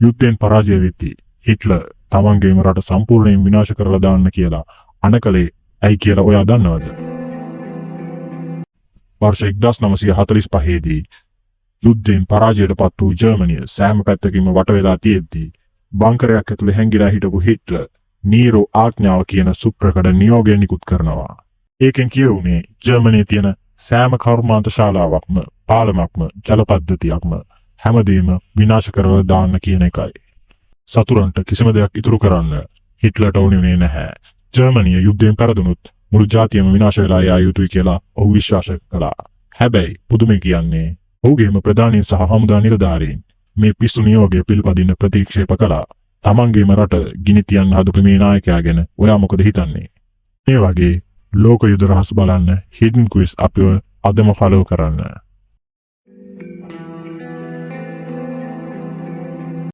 යුද්ධයෙන් පරාජය වෙද්දී හිට්ලර් තමන්ගේම රට සම්පූර්ණයෙන් විනාශ කරලා දාන්න කියලා අනකලේ ඇයි කියලා ඔයා දන්නවද? වර්ෂ 1945 දී යුද්ධයෙන් පරාජයට පත් වූ ජර්මනිය සෑම පැත්තකින්ම වට වෙලා තියෙද්දී බංකරයක් ඇතුලේ හැංගිලා හිටපු හිට්ලර් නීරෝ ආඥාව කියන සුප්‍රකට නියෝගය නිකුත් කරනවා. ඒකෙන් කියුනේ ජර්මනියේ තියෙන සෑම කර්මාන්ත ශාලාවක්ම, පාලමක්ම, ජල පද්ධතියක්ම හැමදේම විනාශ කරලා දාන්න කියන එකයි. සතුරන්ට කිසිම දෙයක් ඉතුරු කරන්න හිට්ලර්ට ඕනේ නැහැ. ජර්මනිය යුද්ධයෙන් පෙරදුනොත් මුළු ජාතියම විනාශ වෙලා යා යුතුයි කියලා ඔහු විශ්වාස කළා. හැබැයි පුදුමේ කියන්නේ ඔහුගේම ප්‍රධානීන් සහ හමුදා නිලධාරීන් මේ පිස්සු නියෝගය පිළිපදින්න ප්‍රතික්ෂේප කළා. තමන්ගේම රට ගිනි තියන්න හදපු මේ නායකයා ගැන ඔයා මොකද හිතන්නේ? මේ වගේ ලෝක යුද රහස් බලන්න හිඩන් ක්විස් අපිව අදම ෆලෝ කරන්න.